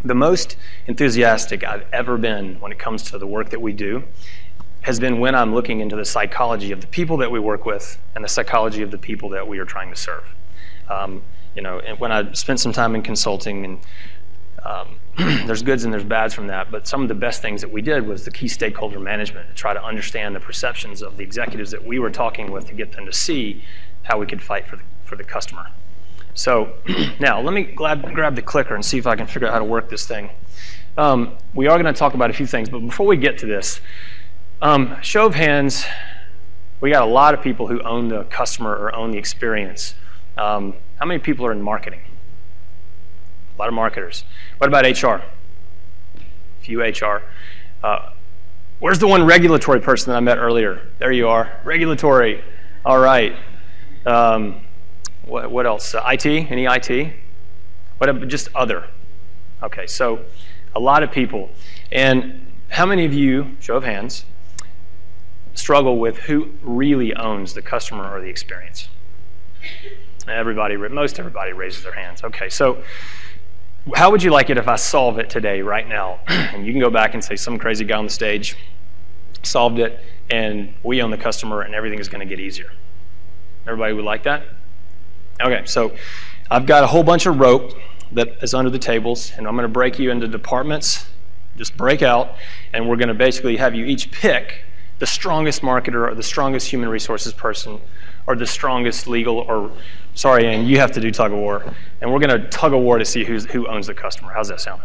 The most enthusiastic I've ever been when it comes to the work that we do has been when I'm looking into the psychology of the people that we work with and the psychology of the people that we are trying to serve. You know, and when I spent some time in consulting, and there's goods and there's bads from that, but some of the best things that we did was the key stakeholder management, to try to understand the perceptions of the executives that we were talking with to get them to see how we could fight for the customer. So now let me grab the clicker and see if I can figure out how to work this thing. We are going to talk about a few things, but before we get to this, show of hands, we got a lot of people who own the customer or own the experience. How many people are in marketing? A lot of marketers. What about HR? A few HR. Where's the one regulatory person that I met earlier? There you are. Regulatory. All right. What else? IT? Any IT? What about just other? Okay, so a lot of people. And how many of you, show of hands, struggle with who really owns the customer or the experience? Most everybody raises their hands. Okay, so how would you like it if I solve it today, right now? And you can go back and say some crazy guy on the stage solved it, and we own the customer, and everything is going to get easier. Everybody would like that? Okay, so I've got a whole bunch of rope that is under the tables, and I'm going to break you into departments. Just break out, and we're going to basically have you each pick the strongest marketer or the strongest human resources person or the strongest legal, or, sorry, Ann, you have to do tug-of-war. And we're going to tug-of-war to see who owns the customer. How's that sound?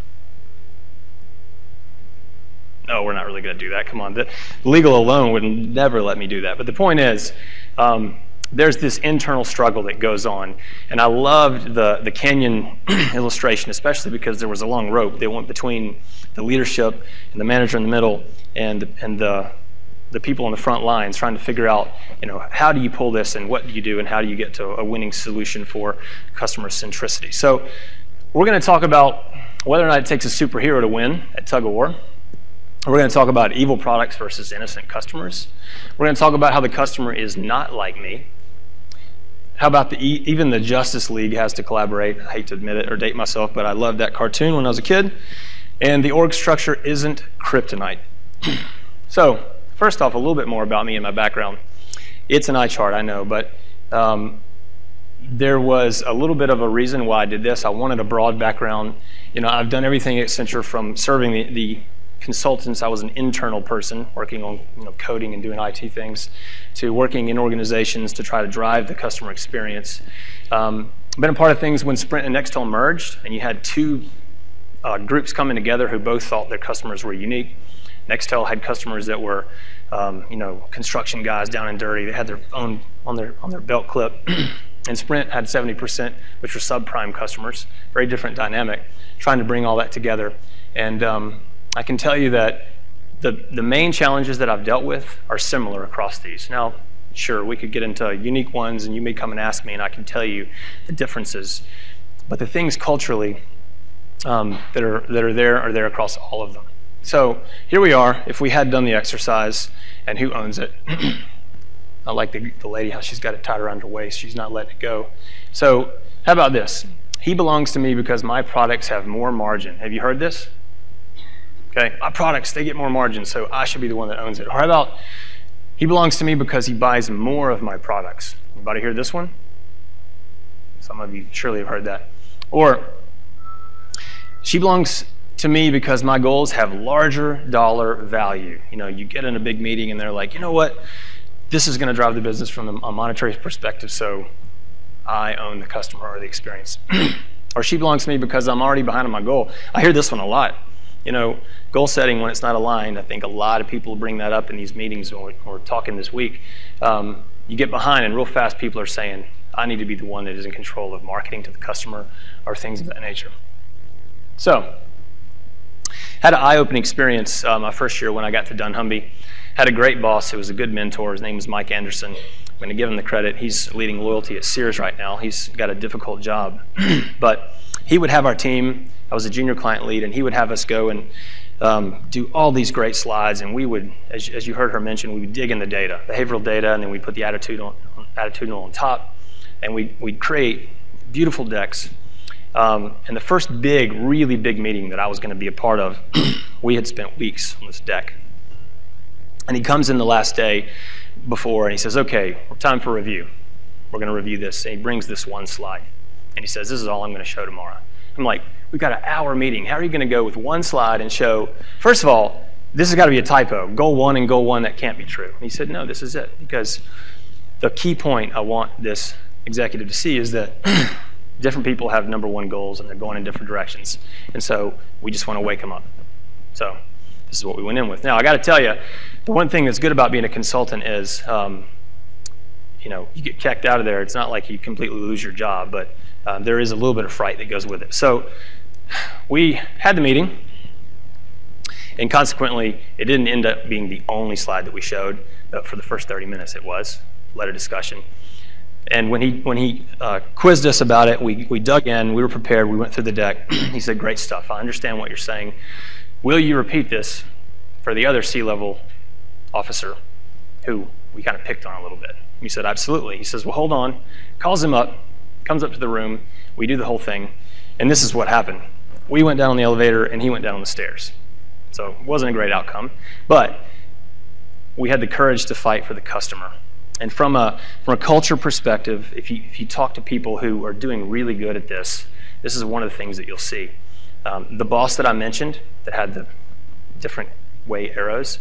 No, we're not really going to do that. Come on. The legal alone would never let me do that. But the point is, there's this internal struggle that goes on. And I loved the canyon illustration, especially because there was a long rope that went between the leadership and the manager in the middle and the people on the front lines, trying to figure out, you know, how do you pull this and what do you do and how do you get to a winning solution for customer centricity. So we're going to talk about whether or not it takes a superhero to win at Tug-O-War. We're going to talk about evil products versus innocent customers. We're going to talk about how the customer is not like me. How about even the Justice League has to collaborate? I hate to admit it or date myself, but I loved that cartoon when I was a kid. And the org structure isn't kryptonite. So first off, a little bit more about me and my background. It's an eye chart, I know, but there was a little bit of a reason why I did this. I wanted a broad background. You know, I've done everything at Accenture, from serving the consultants. I was an internal person working on, you know, coding and doing IT things, to working in organizations to try to drive the customer experience. Been a part of things when Sprint and Nextel merged, and you had two groups coming together who both thought their customers were unique. Nextel had customers that were, you know, construction guys down and dirty. They had their own on their belt clip. And Sprint had 70%, which were subprime customers. Very different dynamic. Trying to bring all that together. And I can tell you that the main challenges that I've dealt with are similar across these. Now, sure, we could get into unique ones, and you may come and ask me, and I can tell you the differences. But the things culturally that are there across all of them. So here we are. If we had done the exercise, and who owns it? I like the lady, how she's got it tied around her waist. She's not letting it go. So how about this? He belongs to me because my products have more margin. Have you heard this? Okay, my products, they get more margin, so I should be the one that owns it. Or how about, he belongs to me because he buys more of my products. Anybody hear this one? Some of you surely have heard that. Or, she belongs to me because my goals have larger dollar value. You know, you get in a big meeting and they're like, you know what? This is going to drive the business from a monetary perspective, so I own the customer or the experience. Or she belongs to me because I'm already behind on my goal. I hear this one a lot. You know, goal setting when it's not aligned, I think a lot of people bring that up in these meetings when we're talking this week. You get behind and real fast people are saying, I need to be the one that is in control of marketing to the customer or things of that nature. So, had an eye-opening experience my first year when I got to dunnhumby. Had a great boss who was a good mentor. His name was Mike Anderson. I'm going to give him the credit. He's leading loyalty at Sears right now. He's got a difficult job. But he would have our team. I was a junior client lead, and he would have us go and do all these great slides. And we would, as you heard her mention, we would dig in the data, behavioral data, and then we'd put the attitudinal on top. And we'd create beautiful decks. And the first big, really big meeting that I was going to be a part of, we had spent weeks on this deck. And he comes in the last day before and he says, okay, time for review. We're going to review this. And he brings this one slide. And he says, this is all I'm going to show tomorrow. I'm like, we've got an hour meeting. How are you going to go with one slide and show, first of all, this has got to be a typo. Goal 1 and goal 1, that can't be true. And he said, no, this is it. Because the key point I want this executive to see is that different people have number 1 goals and they're going in different directions. And so we just want to wake them up. So this is what we went in with. Now, I got to tell you, the one thing that's good about being a consultant is, you know, you get kicked out of there. It's not like you completely lose your job, but there is a little bit of fright that goes with it. So we had the meeting, and consequently, it didn't end up being the only slide that we showed. For the first 30 minutes, it was. Led a discussion. And when he quizzed us about it, we dug in, we were prepared, we went through the deck. He said, great stuff, I understand what you're saying. Will you repeat this for the other C-level officer who we kind of picked on a little bit? We said, absolutely. He says, well, hold on. Calls him up, comes up to the room, we do the whole thing, and this is what happened. We went down on the elevator, and he went down on the stairs. So it wasn't a great outcome, but we had the courage to fight for the customer. And from a culture perspective, if you talk to people who are doing really good at this, this is one of the things that you'll see. The boss that I mentioned that had the different way arrows,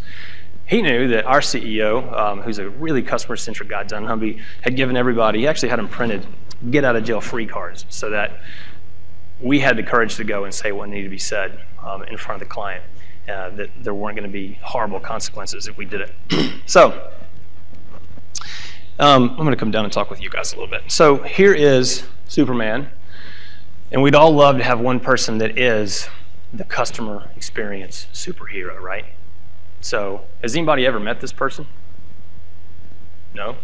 he knew that our CEO, who's a really customer-centric guy, Don Humby, had given everybody, he actually had them printed get-out-of-jail-free cards so that we had the courage to go and say what needed to be said in front of the client, that there weren't going to be horrible consequences if we did it. So I'm going to come down and talk with you guys a little bit. So here is Superman, and we'd all love to have one person that is the customer experience superhero, right? So has anybody ever met this person? No?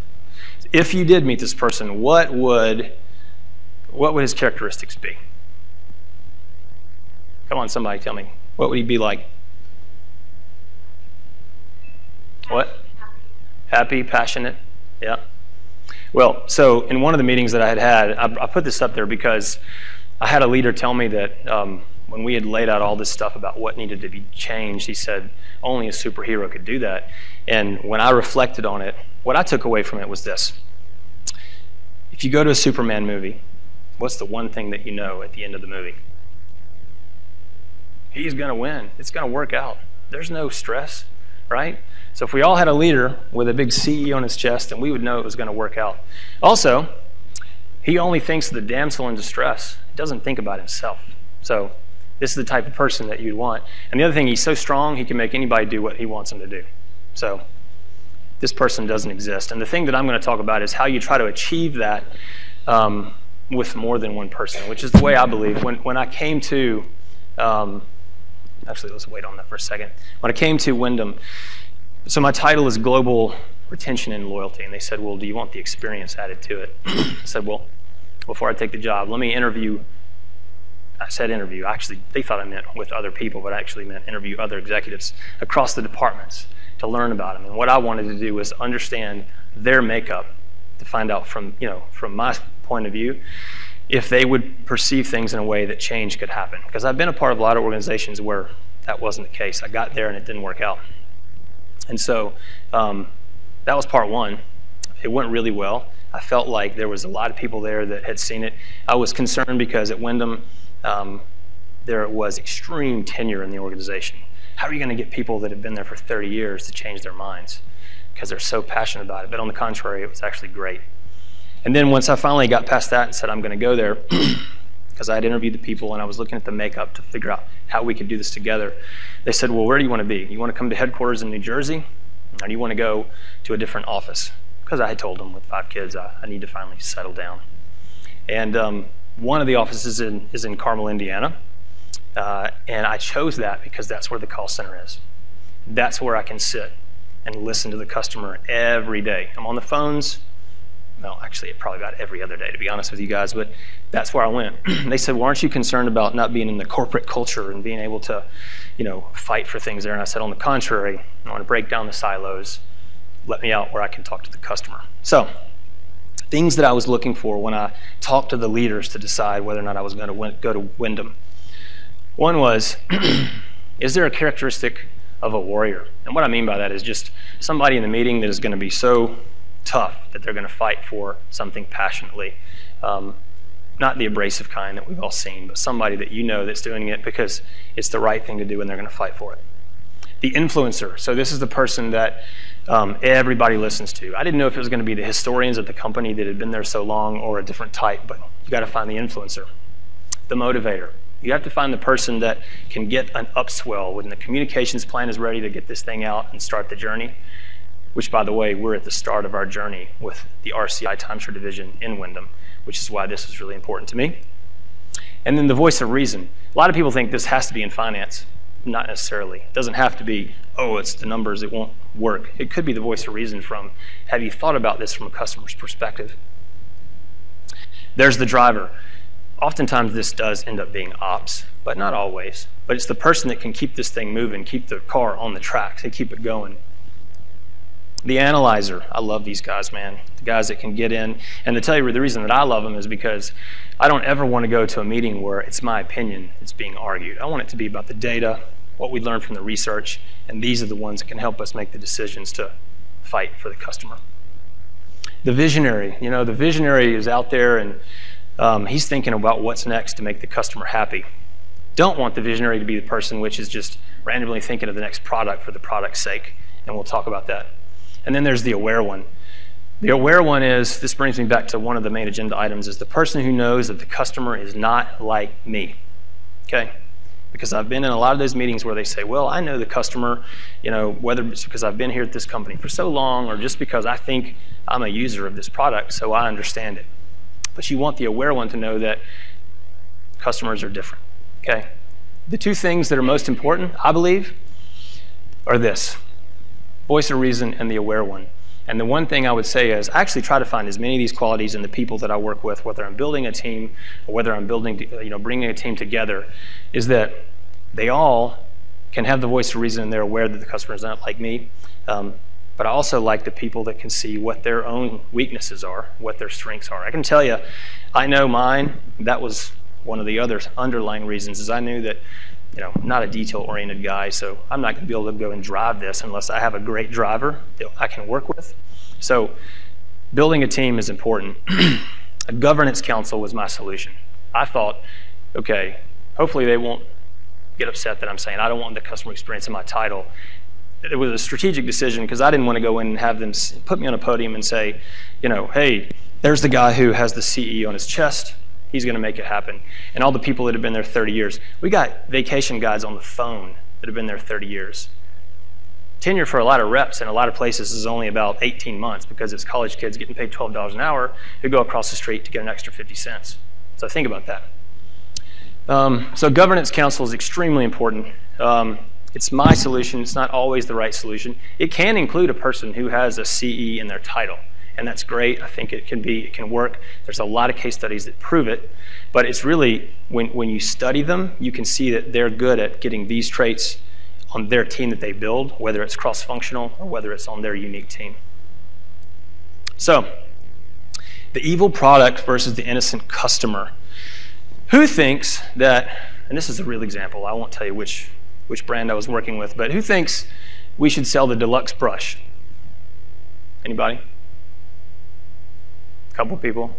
If you did meet this person, what would his characteristics be? Come on, somebody tell me. What would he be like? What? Happy, passionate? Yeah. Well, so in one of the meetings that I had, I put this up there because I had a leader tell me that when we had laid out all this stuff about what needed to be changed, he said only a superhero could do that. And when I reflected on it, what I took away from it was this. If you go to a Superman movie, what's the one thing that you know at the end of the movie? He's going to win. It's going to work out. There's no stress, right? So if we all had a leader with a big CE on his chest, then we would know it was going to work out. Also, he only thinks of the damsel in distress. He doesn't think about himself. So this is the type of person that you'd want. And the other thing, he's so strong, he can make anybody do what he wants them to do. So this person doesn't exist. And the thing that I'm going to talk about is how you try to achieve that with more than one person, which is the way I believe. When I came to, actually, let's wait on that for a second. When I came to Wyndham, so my title is Global Retention and Loyalty. And they said, well, do you want the experience added to it? I said, well, before I take the job, let me interview. I said interview. Actually, they thought I meant with other people, but I actually meant interview other executives across the departments to learn about them. And what I wanted to do was understand their makeup to find out from my point of view if they would perceive things in a way that change could happen. Because I've been a part of a lot of organizations where that wasn't the case. I got there and it didn't work out. And so that was part one. It went really well. I felt like there was a lot of people there that had seen it. I was concerned because at Wyndham, there was extreme tenure in the organization. How are you going to get people that have been there for 30 years to change their minds? Because they're so passionate about it. But on the contrary, it was actually great. And then once I finally got past that and said, I'm going to go there, because I had interviewed the people and I was looking at the makeup to figure out how we could do this together. They said, well, where do you want to be? You want to come to headquarters in New Jersey? Or do you want to go to a different office? Because I had told them with 5 kids, I need to finally settle down. And one of the offices is in Carmel, Indiana. And I chose that because that's where the call center is. That's where I can sit and listen to the customer every day. I'm on the phones. Well, actually, probably about every other day, to be honest with you guys, but that's where I went. They said, well, aren't you concerned about not being in the corporate culture and being able to, fight for things there? And I said, on the contrary, I want to break down the silos. Let me out where I can talk to the customer. So Things that I was looking for when I talked to the leaders to decide whether or not I was going to go to Wyndham. One was, is there a characteristic of a warrior? And what I mean by that is just somebody in the meeting that is going to be so tough that they're going to fight for something passionately. Not the abrasive kind that we've all seen, but somebody that you know that's doing it because it's the right thing to do and they're going to fight for it. The influencer. So this is the person that everybody listens to. I didn't know if it was going to be the historians at the company that had been there so long or a different type, but you got to find the influencer. The motivator. You have to find the person that can get an upswell when the communications plan is ready to get this thing out and start the journey, which, by the way, we're at the start of our journey with the RCI timeshare division in Wyndham, which is why this is really important to me. And then the voice of reason. A lot of people think this has to be in finance. Not necessarily. It doesn't have to be, oh, it's the numbers, it won't work. It could be the voice of reason from, have you thought about this from a customer's perspective? There's the driver. Oftentimes this does end up being ops, but not always. But it's the person that can keep this thing moving, keep the car on the tracks, and keep it going. The analyzer. I love these guys, man. The guys that can get in. And to tell you the reason that I love them is because I don't ever want to go to a meeting where it's my opinion that's being argued. I want it to be about the data, what we learned from the research, and these are the ones that can help us make the decisions to fight for the customer. The visionary. You know, the visionary is out there and he's thinking about what's next to make the customer happy. Don't want the visionary to be the person which is just randomly thinking of the next product for the product's sake, and we'll talk about that. And then there's the aware one. The aware one is, this brings me back to one of the main agenda items, is the person who knows that the customer is not like me, okay? Because I've been in a lot of those meetings where they say, well, I know the customer, you know, whether it's because I've been here at this company for so long or just because I think I'm a user of this product, so I understand it. But you want the aware one to know that customers are different, okay? The two things that are most important, I believe, are this: voice of reason and the aware one. And the one thing I would say is I actually try to find as many of these qualities in the people that I work with, whether I'm building a team or whether I'm bringing a team together, is that they all can have the voice of reason and they're aware that the customer is not like me. But I also like the people that can see what their own weaknesses are, what their strengths are. I can tell you, I know mine. That was one of the other underlying reasons, is I knew that, you know, I'm not a detail-oriented guy, so I'm not going to be able to go and drive this unless I have a great driver that I can work with. So building a team is important. A governance council was my solution. I thought, okay, hopefully they won't get upset that I'm saying I don't want the customer experience in my title. It was a strategic decision because I didn't want to go in and have them put me on a podium and say, you know, hey, there's the guy who has the CE on his chest. He's going to make it happen. And all the people that have been there 30 years. We got vacation guides on the phone that have been there 30 years. Tenure for a lot of reps in a lot of places is only about 18 months because it's college kids getting paid $12 an hour who go across the street to get an extra 50 cents. So think about that. So governance council is extremely important. It's my solution. It's not always the right solution. It can include a person who has a CE in their title. And that's great. I think it can work. There's a lot of case studies that prove it. But it's really, when you study them, you can see that they're good at getting these traits on their team that they build, whether it's cross-functional or whether it's on their unique team. So, the evil product versus the innocent customer. Who thinks that, and this is a real example, I won't tell you which brand I was working with, but who thinks we should sell the deluxe brush? Anybody? Couple people.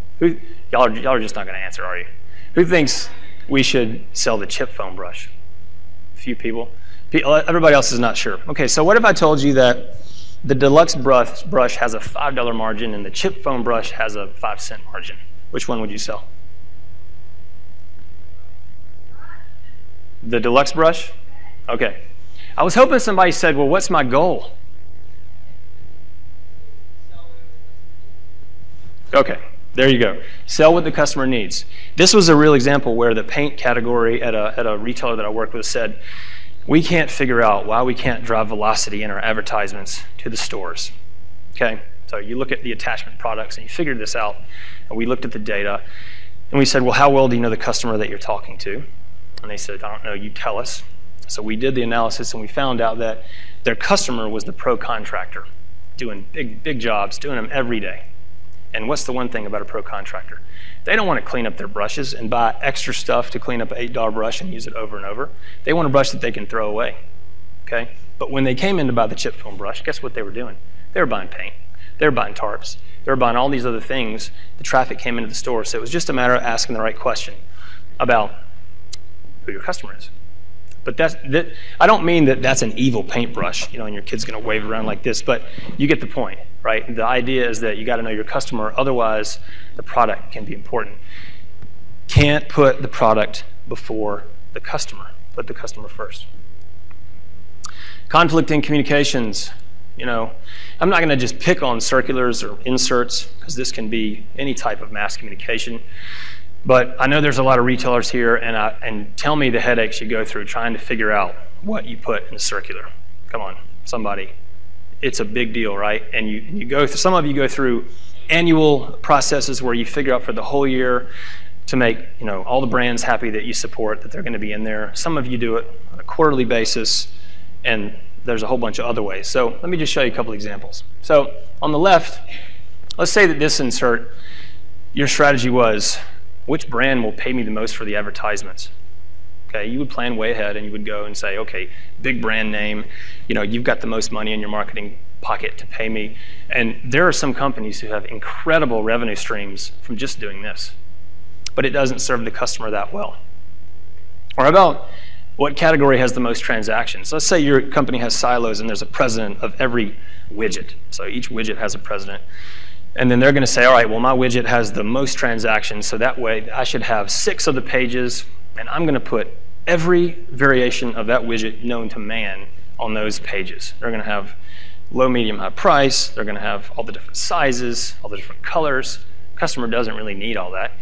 Y'all are just not going to answer, are you? Who thinks we should sell the chip foam brush? A few people. Everybody else is not sure. Okay, so what if I told you that the deluxe brush has a $5 margin and the chip foam brush has a 5-cent margin? Which one would you sell? The deluxe brush? Okay. I was hoping somebody said, well, what's my goal? Okay, there you go. Sell what the customer needs. This was a real example where the paint category at a retailer that I worked with said, we can't figure out why we can't drive velocity in our advertisements to the stores. Okay, so you look at the attachment products and you figured this out, and we looked at the data, and we said, well, how well do you know the customer that you're talking to? And they said, I don't know, you tell us. So we did the analysis, and we found out that their customer was the pro contractor, doing big jobs, doing them every day. And what's the one thing about a pro contractor? They don't want to clean up their brushes and buy extra stuff to clean up an $8 brush and use it over and over. They want a brush that they can throw away, okay? But when they came in to buy the chip film brush, guess what they were doing? They were buying paint. They were buying tarps. They were buying all these other things. The traffic came into the store, so it was just a matter of asking the right question about who your customer is. But I don't mean that that's an evil paintbrush, and your kid's going to wave it around like this, but you get the point, right? The idea is that you got to know your customer, otherwise the product can be important. Can't put the product before the customer. Put the customer first. Conflict in communications. I'm not going to just pick on circulars or inserts, because this can be any type of mass communication. But I know there's a lot of retailers here, and tell me the headaches you go through trying to figure out what you put in a circular. Come on, somebody. It's a big deal, right? And you go through, some of you go through annual processes where you figure out for the whole year to make all the brands happy that you support, that they're going to be in there. Some of you do it on a quarterly basis, and there's a whole bunch of other ways. So let me just show you a couple examples. So on the left, let's say that this insert, your strategy was, which brand will pay me the most for the advertisements? Okay, you would plan way ahead and you would go and say, okay, big brand name, you've got the most money in your marketing pocket to pay me. And there are some companies who have incredible revenue streams from just doing this, but it doesn't serve the customer that well. Or how about what category has the most transactions? Let's say your company has silos and there's a president of every widget. So each widget has a president. And then they're going to say, all right, well, my widget has the most transactions, so that way I should have 6 of the pages, and I'm going to put every variation of that widget known to man on those pages. They're going to have low, medium, high price. They're going to have all the different sizes, all the different colors. Customer doesn't really need all that.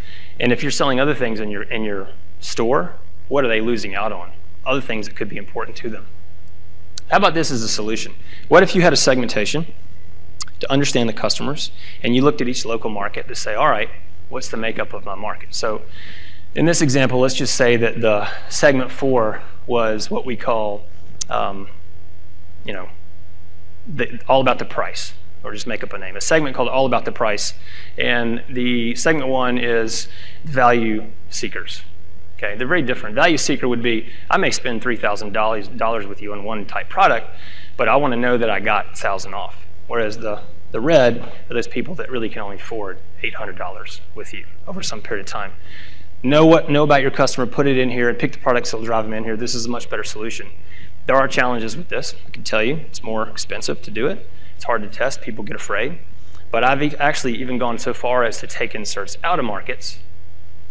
And if you're selling other things in your store, what are they losing out on? Other things that could be important to them. How about this as a solution? What if you had a segmentation to understand the customers, and you looked at each local market to say, all right, what's the makeup of my market? So in this example, let's just say that the segment 4 was what we call, all about the price, or just make up a name. A segment called all about the price, and the segment 1 is value seekers. Okay, they're very different. Value seeker would be, I may spend $3,000 with you on one type product, but I want to know that I got 1,000 off. Whereas the red are those people that really can only afford $800 with you over some period of time. Know about your customer, put it in here, and pick the products that will drive them in here. This is a much better solution. There are challenges with this. I can tell you it's more expensive to do it. It's hard to test. People get afraid. But I've actually even gone so far as to take inserts out of markets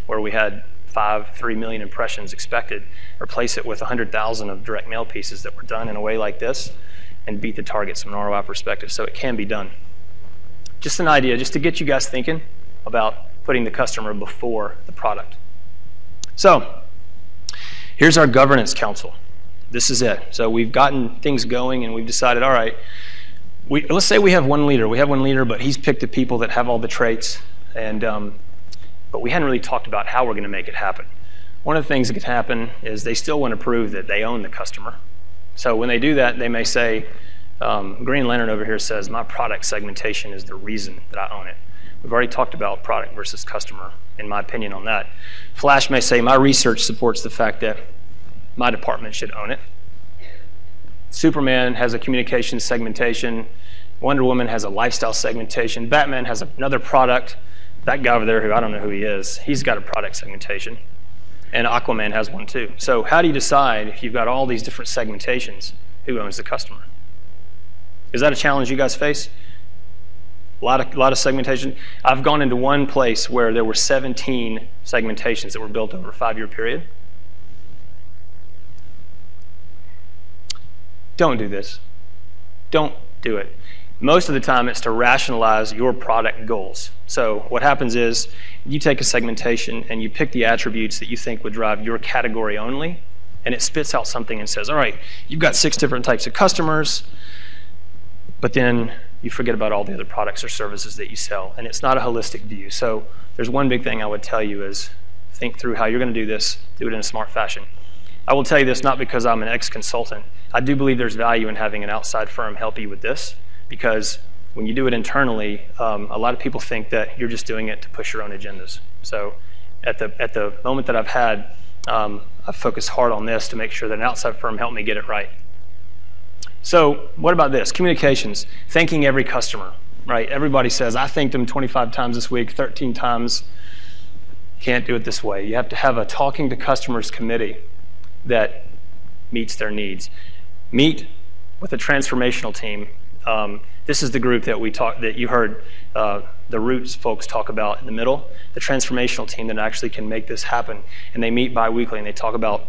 where we had 3 million impressions expected, replace it with 100,000 of direct mail pieces that were done in a way like this, and beat the targets from an ROI perspective. So it can be done. Just an idea, just to get you guys thinking about putting the customer before the product. So here's our governance council. This is it. So we've gotten things going and we've decided, all right, let's say we have one leader. We have one leader, but he's picked the people that have all the traits, and but we hadn't really talked about how we're going to make it happen. One of the things that could happen is they still want to prove that they own the customer. So when they do that, they may say, Green Lantern over here says, my product segmentation is the reason that I own it. We've already talked about product versus customer, in my opinion on that. Flash may say, my research supports the fact that my department should own it. Superman has a communication segmentation. Wonder Woman has a lifestyle segmentation. Batman has another product. That guy over there, who I don't know who he is, he's got a product segmentation. And Aquaman has one too. So how do you decide, if you've got all these different segmentations, who owns the customer? Is that a challenge you guys face? A lot of segmentation. I've gone into one place where there were 17 segmentations that were built over a 5-year period. Don't do this. Don't do it. Most of the time, it's to rationalize your product goals. So what happens is you take a segmentation and you pick the attributes that you think would drive your category only, and it spits out something and says, all right, you've got 6 different types of customers, but then you forget about all the other products or services that you sell, and it's not a holistic view. So there's one big thing I would tell you is think through how you're going to do this, do it in a smart fashion. I will tell you this not because I'm an ex-consultant. I do believe there's value in having an outside firm help you with this, because when you do it internally, a lot of people think that you're just doing it to push your own agendas. So at the moment that I've had, I've focused hard on this to make sure that an outside firm helped me get it right. So what about this? Communications, thanking every customer, right? Everybody says, I thanked them 25 times this week, 13 times. Can't do it this way. You have to have a talking to customers committee that meets their needs. Meet with a transformational team. This is the group that you heard the Roots folks talk about in the middle, the transformational team that actually can make this happen. And they meet bi-weekly and they talk about,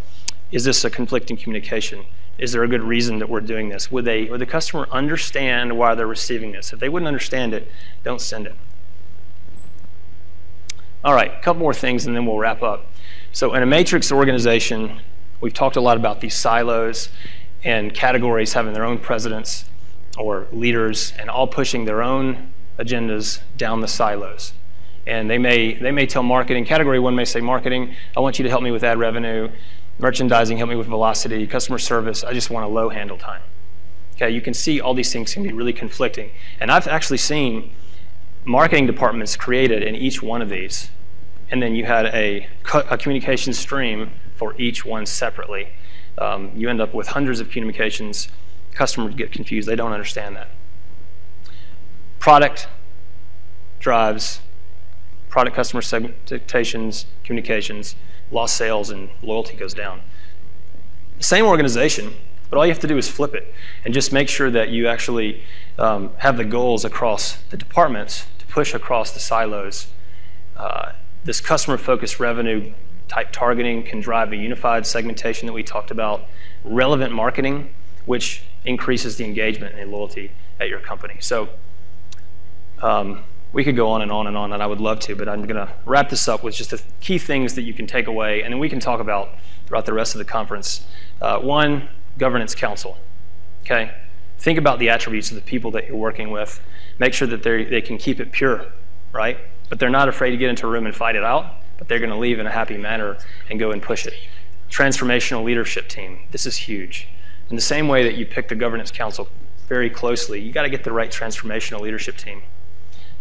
is this a conflicting communication? Is there a good reason that we're doing this? Would the customer understand why they're receiving this? If they wouldn't understand it, don't send it. All right, a couple more things and then we'll wrap up. So in a matrix organization, we've talked a lot about these silos and categories having their own presidents or leaders and all pushing their own agendas down the silos. And they may tell marketing, category one may say marketing, I want you to help me with ad revenue, merchandising, help me with velocity, customer service, I just want a low handle time. Okay, you can see all these things can be really conflicting. And I've actually seen marketing departments created in each one of these. And then you had a communication stream for each one separately. You end up with hundreds of communications. Customers get confused. They don't understand that. Product drives product customer segmentations, communications, lost sales, and loyalty goes down. Same organization, but all you have to do is flip it and just make sure that you actually have the goals across the departments to push across the silos. This customer-focused revenue type targeting can drive a unified segmentation that we talked about, relevant marketing, which increases the engagement and the loyalty at your company. So we could go on and on and on, and I would love to, but I'm going to wrap this up with just the key things that you can take away, and then we can talk about throughout the rest of the conference. One, governance council. Okay? Think about the attributes of the people that you're working with. Make sure that they can keep it pure, right? But they're not afraid to get into a room and fight it out, but they're going to leave in a happy manner and go and push it. Transformational leadership team. This is huge. In the same way that you pick the governance council very closely, you got to get the right transformational leadership team.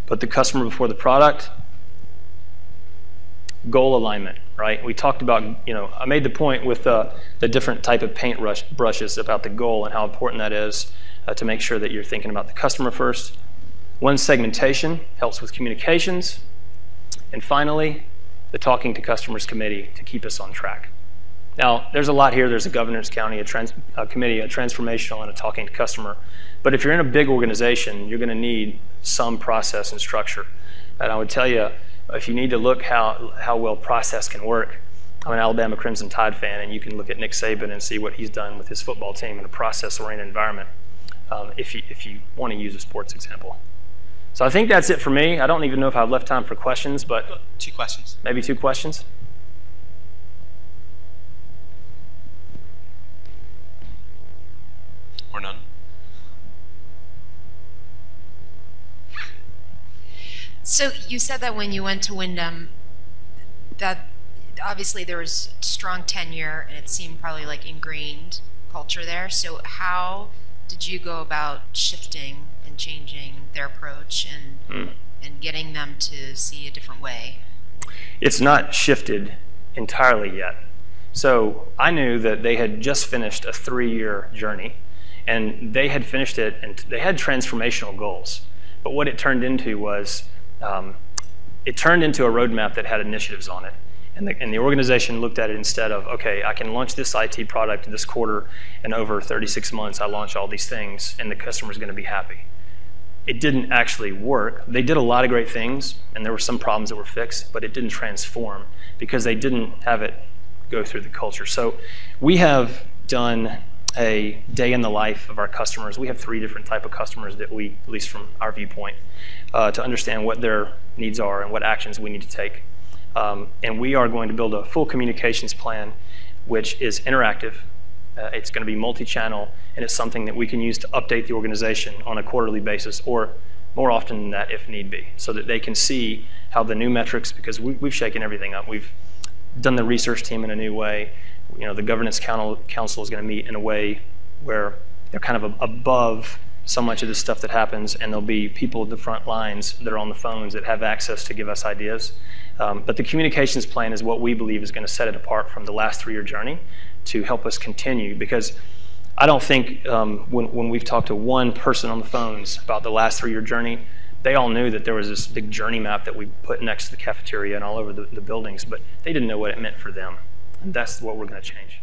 Put the customer before the product. Goal alignment, right? We talked about, I made the point with the different type of paint brushes about the goal and how important that is to make sure that you're thinking about the customer first. One, segmentation helps with communications. And finally, the talking to customers committee to keep us on track. Now, there's a lot here. There's a governance committee, a transformational, and a talking to customer. But if you're in a big organization, you're going to need some process and structure. And I would tell you, if you need to look how well process can work, I'm an Alabama Crimson Tide fan, and you can look at Nick Saban and see what he's done with his football team in a process-oriented environment if you want to use a sports example. So I think that's it for me. I don't even know if I've left time for questions, but 2 questions. Maybe 2 questions. Or none. So you said that when you went to Wyndham, that obviously there was strong tenure and it seemed probably like ingrained culture there. So how did you go about shifting and changing their approach and getting them to see a different way? It's not shifted entirely yet. So I knew that they had just finished a 3-year journey, and they had finished it, and they had transformational goals. But what it turned into was, it turned into a roadmap that had initiatives on it. And the organization looked at it instead of, okay, I can launch this IT product this quarter, and over 36 months I launch all these things, and the customer's going to be happy. It didn't actually work. They did a lot of great things, and there were some problems that were fixed, but it didn't transform because they didn't have it go through the culture. So we have done a day in the life of our customers. We have 3 different type of customers that we, at least from our viewpoint, to understand what their needs are and what actions we need to take. And we are going to build a full communications plan, which is interactive. It's going to be multi-channel, and it's something that we can use to update the organization on a quarterly basis, or more often than that if need be, so that they can see how the new metrics, because we've shaken everything up. We've done the research team in a new way. The governance council is going to meet in a way where they're kind of above so much of the stuff that happens, and there'll be people at the front lines that are on the phones that have access to give us ideas. But the communications plan is what we believe is going to set it apart from the last 3-year journey to help us continue, because I don't think when we've talked to one person on the phones about the last 3-year journey, they all knew that there was this big journey map that we put next to the cafeteria and all over the buildings, but they didn't know what it meant for them. And that's what we're going to change.